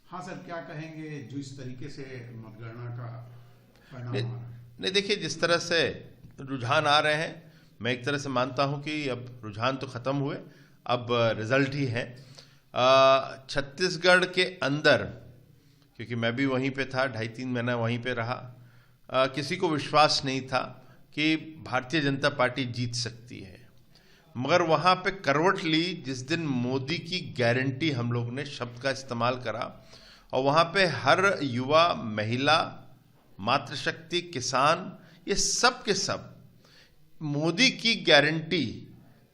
हाँ सर, क्या कहेंगे जो इस तरीके से मतगणना का परिणाम नहीं, आ रहा है? नहीं, देखिए, जिस तरह से रुझान आ रहे हैं, मैं एक तरह से मानता हूं कि अब रुझान तो खत्म हुए, अब रिजल्ट ही है। छत्तीसगढ़ के अंदर, क्योंकि मैं भी वहीं पे था, 2.5-3 महीना वहीं पे रहा, किसी को विश्वास नहीं था कि भारतीय जनता पार्टी जीत सकती है। मगर वहां पे करवट ली जिस दिन मोदी की गारंटी हम लोग ने शब्द का इस्तेमाल करा, और वहां पे हर युवा, महिला, मातृशक्ति, किसान, ये सब के सब मोदी की गारंटी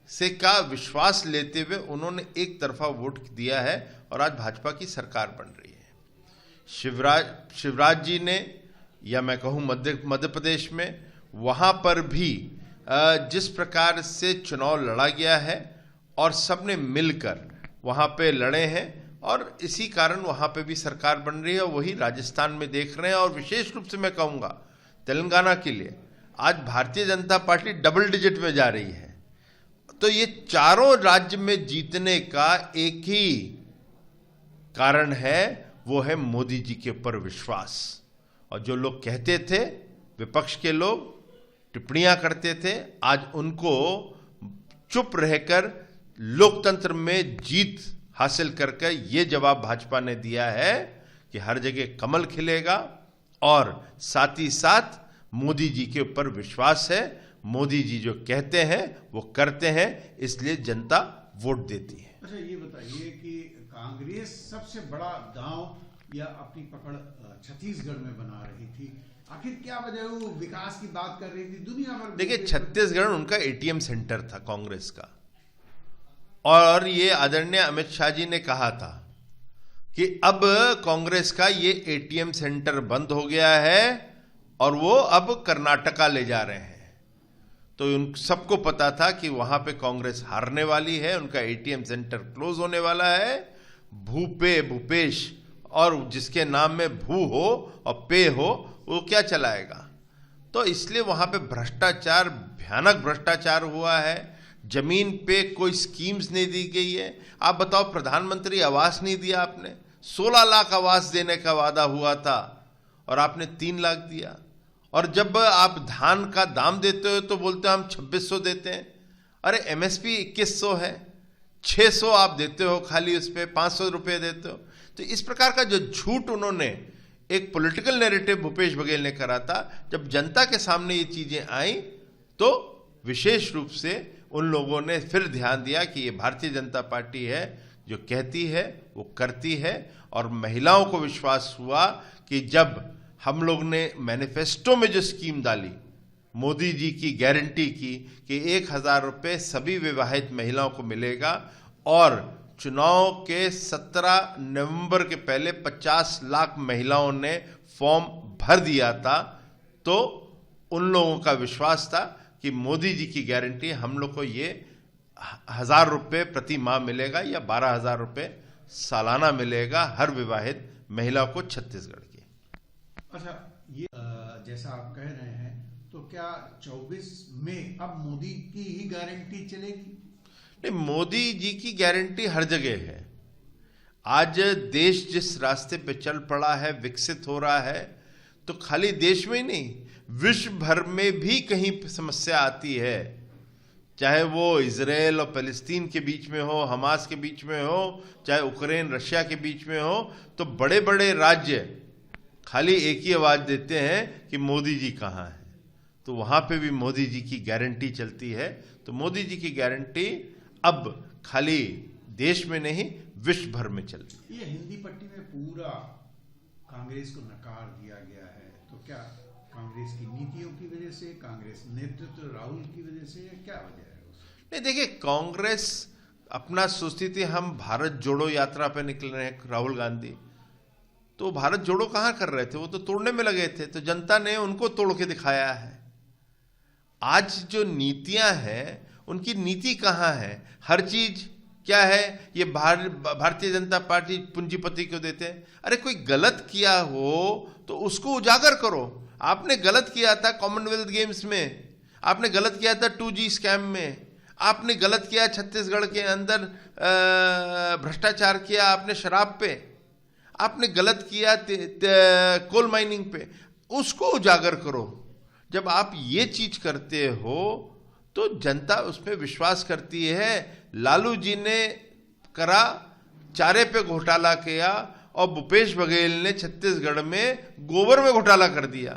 से का विश्वास लेते हुए उन्होंने एक तरफा वोट दिया है, और आज भाजपा की सरकार बन रही है। शिवराज जी ने, या मैं कहूं मध्य प्रदेश में, वहां पर भी जिस प्रकार से चुनाव लड़ा गया है और सबने मिलकर वहां पे लड़े हैं, और इसी कारण वहां पे भी सरकार बन रही है, और वही राजस्थान में देख रहे हैं। और विशेष रूप से मैं कहूंगा तेलंगाना के लिए आज Bharatiya Janata party double digit में जा रही है। तो ये चारों राज्य में जीतने का एक ही कारण है, वो है मोदी जी के ऊपर विश्वास। और जो लोग कहते थे, विपक्ष के लोग टिप्पणियां करते थे, आज उनको चुप रहकर लोकतंत्र में जीत हासिल करके ये जवाब भाजपा ने दिया है कि हर जगह कमल खिलेगा, और साथ ही साथ मोदी जी के ऊपर विश्वास है। मोदी जी जो कहते हैं वो करते हैं, इसलिए जनता वोट देती है। अच्छा, ये बताइए कि कांग्रेस सबसे बड़ा दांव या अपनी पकड़ छत्तीसगढ़ में बना रही थी, आखिर क्या वजह? वो विकास की बात कर रही थी, दुनिया भर। देखिए, छत्तीसगढ़ उनका एटीएम सेंटर था कांग्रेस का, और ये आदरणीय अमित शाह जी ने कहा था कि अब कांग्रेस का ये एटीएम सेंटर बंद हो गया है और वो अब कर्नाटका ले जा रहे हैं। तो उन सबको पता था कि वहां पे कांग्रेस हारने वाली है, उनका एटीएम सेंटर क्लोज होने वाला है। भूपेश, और जिसके नाम में भू हो और पे हो, वो क्या चलाएगा? तो इसलिए वहां पे भ्रष्टाचार, भयानक भ्रष्टाचार हुआ है। जमीन पे कोई स्कीम्स नहीं दी गई है। आप बताओ, प्रधानमंत्री आवास नहीं दिया आपने। 16 लाख आवास देने का वादा हुआ था और आपने 3 लाख दिया। और जब आप धान का दाम देते हो तो बोलते हो हम 2600 देते हैं। अरे एमएसपी 2100 है, 600 आप देते हो, खाली उस पर 500 रुपये देते हो। तो इस प्रकार का जो झूठ उन्होंने, एक पॉलिटिकल नैरेटिव भूपेश बघेल ने करा था, जब जनता के सामने ये चीजें आई तो विशेष रूप से उन लोगों ने फिर ध्यान दिया कि ये भारतीय जनता पार्टी है, जो कहती है वो करती है। और महिलाओं को विश्वास हुआ कि जब हम लोग ने मैनिफेस्टो में जो स्कीम डाली, मोदी जी की गारंटी की कि 1000 रुपये सभी विवाहित महिलाओं को मिलेगा, और चुनाव के 17 नवंबर के पहले 50 लाख महिलाओं ने फॉर्म भर दिया था, तो उन लोगों का विश्वास था कि मोदी जी की गारंटी, हम लोग को ये 1000 रुपये प्रति माह मिलेगा या 12,000 रुपये सालाना मिलेगा हर विवाहित महिला को छत्तीसगढ़ की। अच्छा, ये जैसा आप कह रहे हैं, तो क्या 24 में अब मोदी की ही गारंटी चलेगी? नहीं, मोदी जी की गारंटी हर जगह है। आज देश जिस रास्ते पे चल पड़ा है, विकसित हो रहा है, तो खाली देश में ही नहीं, विश्व भर में भी कहीं समस्या आती है, चाहे वो इजराइल और फिलिस्तीन के बीच में हो, हमास के बीच में हो, चाहे यूक्रेन रशिया के बीच में हो, तो बड़े बड़े राज्य खाली एक ही आवाज देते हैं कि मोदी जी कहाँ हैं। तो वहां पे भी मोदी जी की गारंटी चलती है। तो मोदी जी की गारंटी अब खाली देश में नहीं, विश्व भर में चलती है। ये हिंदी पट्टी में पूरा कांग्रेस को नकार दिया गया है, तो क्या कांग्रेस की नीतियों की वजह से, कांग्रेस नेतृत्व राहुल की वजह से, क्या वजह है? नहीं, देखिए, कांग्रेस अपना सोचती थी हम भारत जोड़ो यात्रा पे निकल रहे हैं, राहुल गांधी तो भारत जोड़ो कहां कर रहे थे, वो तो तोड़ने में लगे थे। तो जनता ने उनको तोड़ के दिखाया है। आज जो नीतियां हैं, उनकी नीति कहां है? हर चीज क्या है, ये भारतीय जनता पार्टी पूंजीपति को देते हैं। अरे कोई गलत किया हो तो उसको उजागर करो। आपने गलत किया था कॉमनवेल्थ गेम्स में, आपने गलत किया था 2G स्कैम में, आपने गलत किया छत्तीसगढ़ के अंदर, भ्रष्टाचार किया आपने शराब पे। आपने गलत किया कोल माइनिंग पे, उसको उजागर करो। जब आप ये चीज करते हो तो जनता उसमें विश्वास करती है। लालू जी ने करा, चारे पे घोटाला किया, और भूपेश बघेल ने छत्तीसगढ़ में गोबर में घोटाला कर दिया।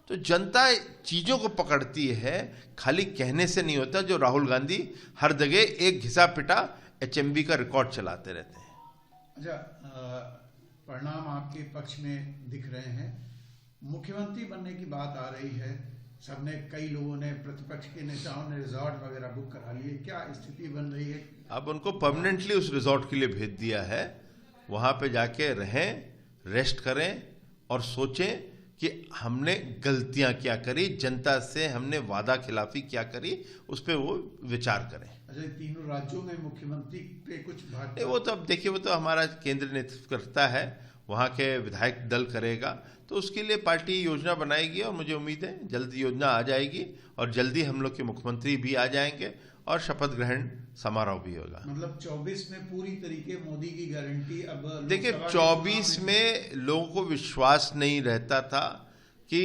तो जनता चीजों को पकड़ती है, खाली कहने से नहीं होता। जो राहुल गांधी हर जगह एक घिसा पिटा HMB का रिकॉर्ड चलाते रहते हैं। अच्छा, परिणाम आपके पक्ष में दिख रहे हैं। मुख्यमंत्री बनने की बात आ रही है, सबने, कई लोगों ने, प्रतिपक्ष के नेताओं ने रिजॉर्ट वगैरह बुक करा लिए। क्या स्थिति बन रही है? अब उनको परमानेंटली उस रिजॉर्ट के लिए भेज दिया है। वहां पे जाके रहें, रेस्ट करें और सोचें कि हमने गलतियां क्या करी, जनता से हमने वादा खिलाफी क्या करी, उस पर वो विचार करें। अच्छा, तीनों राज्यों में मुख्यमंत्री पे कुछ भाजपा, वो तो अब देखिए, वो तो हमारा केंद्र नेतृत्व करता है, वहाँ के विधायक दल करेगा, तो उसके लिए पार्टी योजना बनाएगी और मुझे उम्मीद है जल्द योजना आ जाएगी और जल्दी हम लोग के मुख्यमंत्री भी आ जाएंगे और शपथ ग्रहण समारोह भी होगा। मतलब 24 में पूरी तरीके मोदी की गारंटी। अब देखिए, 24 में लोगों को विश्वास नहीं रहता था कि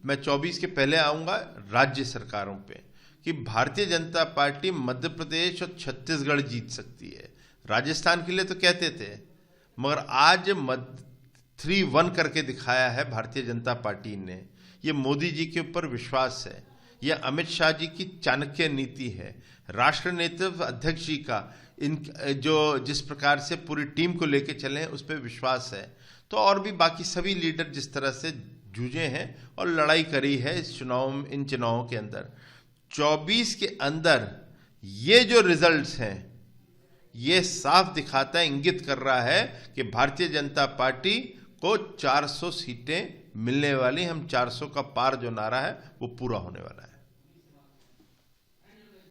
मैं 24 के पहले आऊंगा राज्य सरकारों पे, कि भारतीय जनता पार्टी मध्य प्रदेश और छत्तीसगढ़ जीत सकती है। राजस्थान के लिए तो कहते थे, मगर आज 3-1 करके दिखाया है भारतीय जनता पार्टी ने। ये मोदी जी के ऊपर विश्वास है, यह अमित शाह जी की चाणक्य नीति है, राष्ट्र नेतृत्व अध्यक्ष जी का जिस प्रकार से पूरी टीम को लेके चले हैं उस पर विश्वास है। तो और भी बाकी सभी लीडर जिस तरह से जूझे हैं और लड़ाई करी है इन चुनावों के अंदर, 24 के अंदर ये जो रिजल्ट्स हैं ये साफ दिखाता है, इंगित कर रहा है कि भारतीय जनता पार्टी को 400 सीटें मिलने वाली। हम 400 का पार जो नारा है वो पूरा होने वाला है।